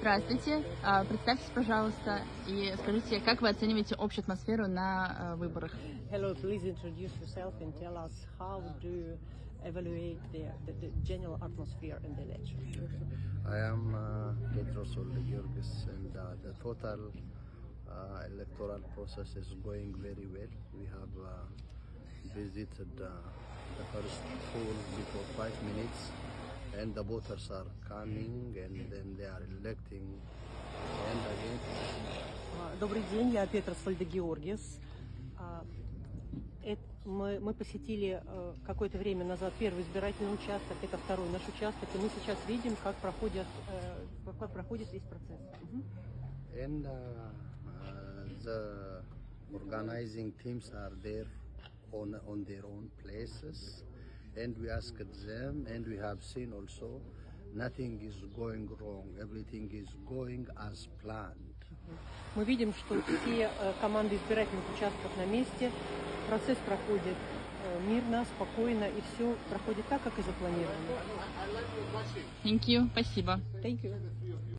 Здравствуйте. Представьтесь, пожалуйста, и скажите, как вы оцениваете общую атмосферу на выборах? Hello, please introduce yourself and tell us how do you evaluate the general atmosphere in the election. I am Petros Georgis, and the total electoral process is going very well. We have visited the first poll before 5 minutes, and the voters are coming, and then they are electing. And again, Добрый день, я Петрос Фальдегеоргис. Мы посетили какое-то время назад первый избирательный участок, это второй наш участок, и мы сейчас видим, как проходит весь процесс. and the organizing teams are there on their own places, and we asked them, and we have seen also nothing is going wrong, everything is going as planned. Мы видим, что все команды избирательных участков на месте, процесс проходит мирно, спокойно, и все проходит так, как и запланировано. Thank you. Спасибо. Thank you.